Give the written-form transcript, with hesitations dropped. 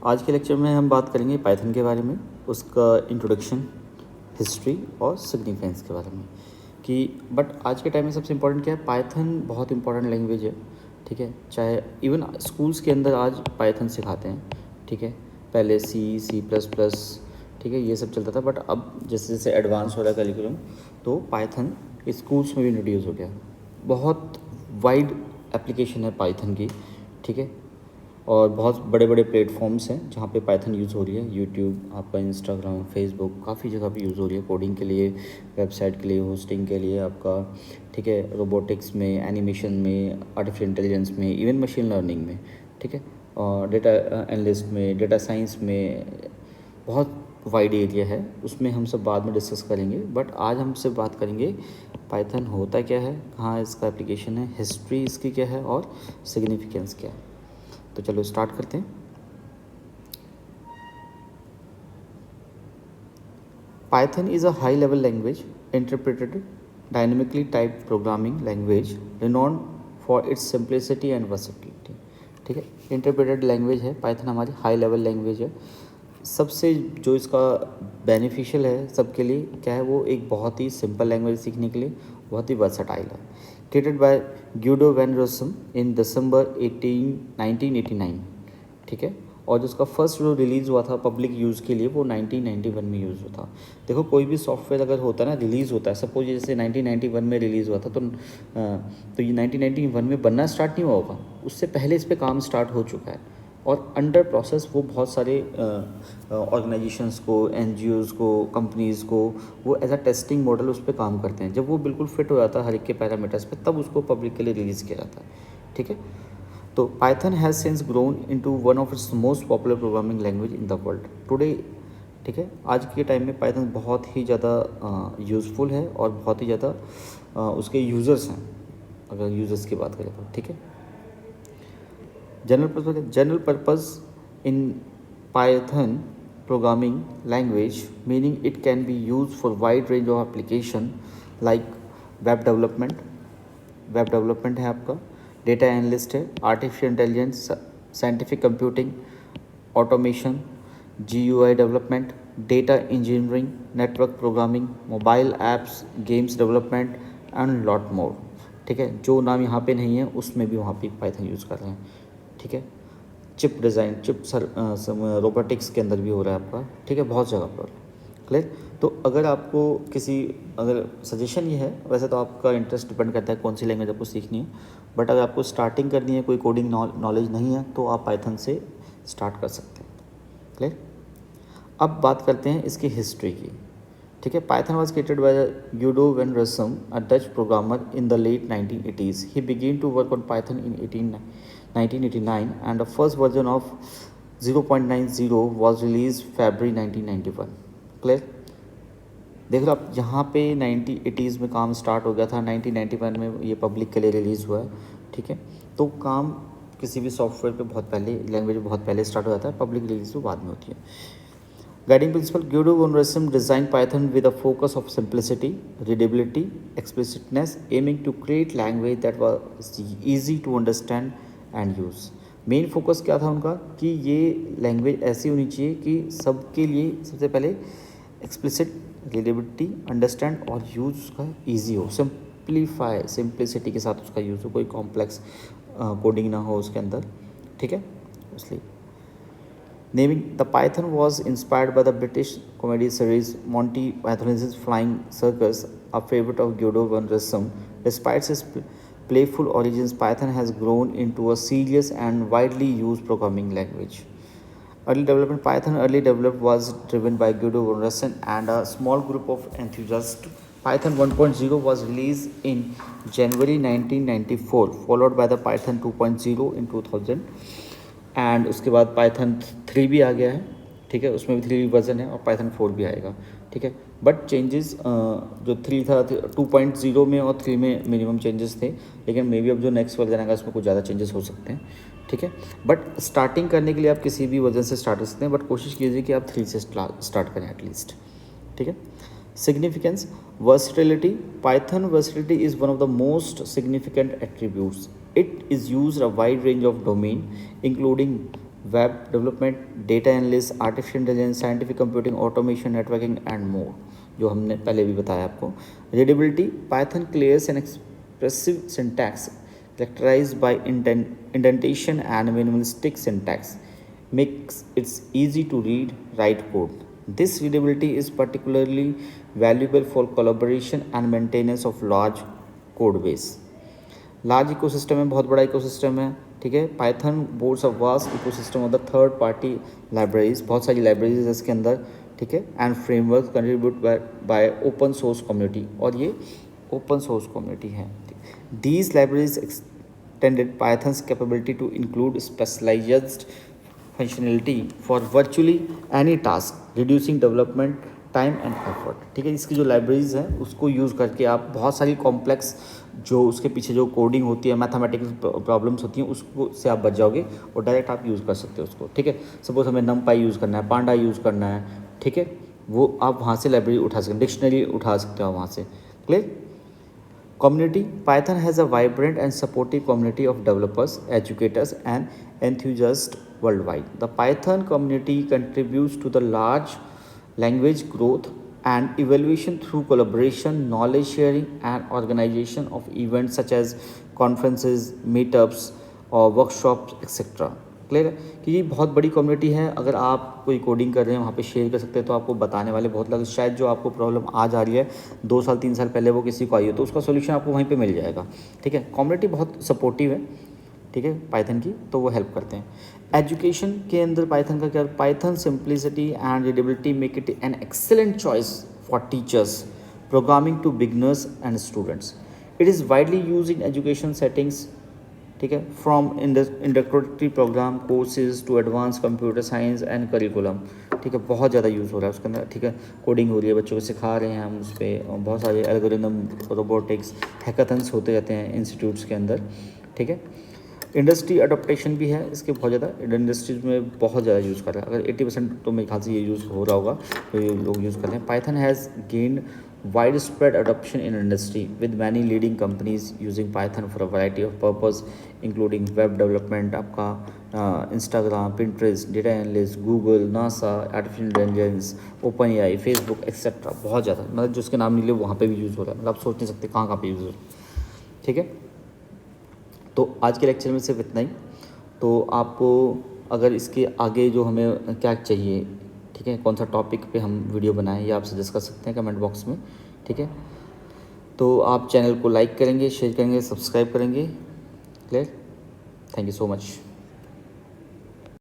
आज के लेक्चर में हम बात करेंगे पाइथन के बारे में, उसका इंट्रोडक्शन, हिस्ट्री और सिग्निफिकेंस के बारे में कि बट आज के टाइम में सबसे इम्पोर्टेंट क्या है, पाइथन बहुत इंपॉर्टेंट लैंग्वेज है। ठीक है, चाहे इवन स्कूल्स के अंदर आज पाइथन सिखाते हैं। ठीक है, पहले C++, ठीक है, ये सब चलता था, बट अब जैसे जैसे एडवांस हो रहा है करिकुलम, तो पाइथन स्कूल्स में भी इंट्रोड्यूस हो गया। बहुत वाइड एप्लीकेशन है पाइथन की। ठीक है, और बहुत बड़े बड़े प्लेटफॉर्म्स हैं जहाँ पे पाइथन यूज़ हो रही है। यूट्यूब, आपका इंस्टाग्राम, फेसबुक, काफ़ी जगह पे यूज़ हो रही है कोडिंग के लिए, वेबसाइट के लिए, होस्टिंग के लिए आपका। ठीक है, रोबोटिक्स में, एनिमेशन में, आर्टिफिशियल इंटेलिजेंस में, इवन मशीन लर्निंग में। ठीक है, और डेटा एनालिस्ट में, डेटा साइंस में, बहुत वाइड एरिया है। उसमें हम सब बाद में डिस्कस करेंगे, बट आज हम सिर्फ बात करेंगे पाइथन होता क्या है, कहाँ इसका एप्लीकेशन है, हिस्ट्री इसकी क्या है और सिग्निफिकेंस क्या है। तो चलो स्टार्ट करते हैं। Python is a high level language, interpreted dynamically typed programming language renowned for its simplicity and versatility. ठीक है, इंटरप्रेटेड लैंग्वेज है पाइथन, हमारी हाई लेवल लैंग्वेज है। सबसे जो इसका बेनिफिशियल है सबके लिए क्या है, वो एक बहुत ही सिंपल लैंग्वेज सीखने के लिए, बहुत ही वर्सटाइल है। क्रिएटेड बाय ग्यूडो वैन रोसम इन दिसंबर 1989। ठीक है, और जो उसका फर्स्ट जो रिलीज़ हुआ था पब्लिक यूज़ के लिए, वो 1991 में यूज़ हुआ था। देखो, कोई भी सॉफ्टवेयर अगर होता है ना, रिलीज़ होता है, सपोज जैसे 1991 में रिलीज़ हुआ था, तो ये 1991 में बनना स्टार्ट नहीं हुआ होगा, उससे पहले इस पर काम स्टार्ट हो चुका है। और अंडर प्रोसेस वो बहुत सारे ऑर्गेनाइजेशंस को, NGOs को, कंपनीज़ को, वो एज अ टेस्टिंग मॉडल उस पर काम करते हैं। जब वो बिल्कुल फिट हो जाता है हर एक के पैरामीटर्स पे, तब उसको पब्लिक के लिए रिलीज़ किया जाता है। ठीक है, तो Python has since grown into one of its most popular programming language in the world today. ठीक है, आज के टाइम में पाइथन बहुत ही ज़्यादा यूज़फुल है और बहुत ही ज़्यादा उसके यूज़र्स हैं, अगर यूज़र्स की बात करें तो। ठीक है, general purpose in Python programming language, meaning it can be used for wide range of application like web development है आपका, data analyst है, artificial intelligence, scientific computing, automation, GUI development, data engineering, network programming, mobile apps, games development and lot more। ठीक है, जो नाम यहाँ पे नहीं है उसमें भी वहाँ पे पाइथन यूज़ कर रहे हैं। ठीक है, चिप डिज़ाइन, रोबोटिक्स के अंदर भी हो रहा है आपका। ठीक है, बहुत जगह पर। क्लियर, तो अगर आपको अगर सजेशन ये है, वैसे तो आपका इंटरेस्ट डिपेंड करता है कौन सी लैंग्वेज आपको सीखनी है, बट अगर आपको स्टार्टिंग करनी है, कोई कोडिंग नॉलेज नहीं है, तो आप पाइथन से स्टार्ट कर सकते हैं। क्लियर, अब बात करते हैं इसकी हिस्ट्री की। ठीक है, Python was created by Guido van Rossum, a Dutch programmer in the late 1980s। He began to work on Python in 1989 and the first version of 0.90 was released February 1991। Clear, देख लो आप, यहाँ पे 1980s में काम start हो गया था, 1991 में ये पब्लिक के लिए रिलीज़ हुआ है। ठीक है, तो काम किसी भी सॉफ्टवेयर पे बहुत पहले, लैंग्वेज बहुत पहले स्टार्ट हो जाता है, पब्लिक रिलीज तो बाद में होती है। Guiding principle, Guido von Rossum designed Python with a focus of simplicity, readability, explicitness, aiming to create language that was easy to understand and use। Main focus क्या था उनका कि ये लैंग्वेज ऐसी होनी चाहिए कि सबके लिए सबसे पहले एक्सप्लिसिट, रीडेबिलिटी, अंडरस्टैंड और यूज़ उसका ईजी हो, सिंप्लिसिटी के साथ उसका यूज़ हो, कोई कॉम्प्लेक्स कोडिंग ना हो उसके अंदर। ठीक है, इसलिए Naming the Python was inspired by the British comedy series Monty Python's Flying Circus, a favorite of Guido van Rossum. Despite its playful origins, Python has grown into a serious and widely used programming language. Python early developed was driven by Guido van Rossum and a small group of enthusiasts. Python 1.0 was released in January 1994, followed by the Python 2.0 in 2000। And उसके बाद Python 3 भी आ गया है। ठीक है, उसमें भी 3 version है और पाइथन 4 भी आएगा। ठीक है, बट चेंजेस जो 3 था 2.0 में और 3 में मिनिमम चेंजेस थे, लेकिन मे बी अब जो नेक्स्ट वर्जन आएगा उसमें कुछ ज़्यादा चेंजेस हो सकते हैं। ठीक है, बट स्टार्टिंग करने के लिए आप किसी भी वर्जन से स्टार्ट कर सकते हैं, बट कोशिश कीजिए कि आप 3 से स्टार्ट करें एटलीस्ट। ठीक है, significance, versatility, Python versatility is one of the most significant attributes। It is used a wide range of domain including web development, data analyst, artificial intelligence, scientific computing, automation, networking and more, जो हमने पहले भी बताया आपको। Readability, Python clears and expressive syntax characterized by indentation and minimalistic syntax, makes it easy to read, write code. This readability is particularly valuable for collaboration and maintenance of large code base. Large ecosystem है, बहुत बड़ा ecosystem है, ठीक है। Python boards a vast ecosystem of the third party libraries, बहुत सारी libraries है इसके अंदर, ठीक है। And framework contribute bye open source community, और ये ओपन सोर्स कम्युनिटी है। These libraries extended Python's capability to include specialized functionality for virtually any task, reducing development time and effort, ठीक है। इसकी जो लाइब्रेरीज हैं उसको यूज़ करके आप बहुत सारी कॉम्प्लेक्स जो उसके पीछे जो कोडिंग होती है, मैथमेटिक्स प्रॉब्लम्स होती हैं, उसको से आप बच जाओगे और डायरेक्ट आप यूज़ कर सकते हो उसको, ठीक है। सपोज हमें नमपाई यूज़ करना है, पांडा यूज़ करना है, ठीक है, वो आप वहाँ से लाइब्रेरी उठा सकते, डिक्शनरी उठा सकते हो वहाँ से। Clear? Community, Python has a vibrant and supportive community of developers, educators, and enthusiasts worldwide. The Python community contributes to the large language growth and evaluation through collaboration, knowledge sharing, and organization of events such as conferences, meetups, or workshops, etc. Clear है कि ये बहुत बड़ी community है। अगर आप कोई coding कर रहे हैं वहाँ पे शेयर कर सकते हैं, तो आपको बताने वाले बहुत लोग, शायद जो आपको प्रॉब्लम आज आ रही है 2 साल 3 साल पहले वो किसी को आई हो, तो उसका सोल्यूशन आपको वहीं पे मिल जाएगा, ठीक है। कम्युनिटी बहुत सपोर्टिव है, ठीक है, पाइथन की, तो वो हेल्प करते हैं। एजुकेशन के अंदर पाइथन का क्या, Python simplicity and readability make it an excellent choice for teachers programming to beginners and students. It is widely use in education settings, ठीक है, from introductory programme courses to advance computer science and curriculum, ठीक है, बहुत ज़्यादा use हो रहा है उसके अंदर, ठीक है। कोडिंग हो रही है, बच्चों को सिखा रहे हैं हम उस पर, और बहुत सारे एल्गोरिदम, रोबोटिक्स, हैकाथन्स होते रहते हैं इंस्टीट्यूट्स के अंदर, ठीक है। इंडस्ट्री अडोप्टेशन भी है इसके बहुत ज़्यादा, इंडस्ट्रीज में बहुत ज़्यादा यूज़ कर रहा है। अगर 80% तो मेरे ख्याल से ये यूज़ हो रहा होगा, तो ये लोग यूज़ कर रहे हैं। Python has gained widespread adoption in industry with many leading companies using Python for a variety of purpose including web development, आपका Instagram, Pinterest, data analyst, Google, NASA, artificial intelligence, OpenAI, Facebook, etc. बहुत ज़्यादा, मतलब जो उसके नाम नहीं ले वहाँ पे भी यूज़ हो रहा है, मतलब आप सोच नहीं सकते कहाँ कहाँ पे यूज़ हो रहा है, ठीक है। तो आज के लेक्चर में सिर्फ इतना ही। तो आपको अगर इसके आगे जो हमें क्या चाहिए, ठीक है, कौन सा टॉपिक पे हम वीडियो बनाएं, ये आप सजेस्ट कर सकते हैं कमेंट बॉक्स में, ठीक है। तो आप चैनल को लाइक करेंगे, शेयर करेंगे, सब्सक्राइब करेंगे। Clear? Thank you so much.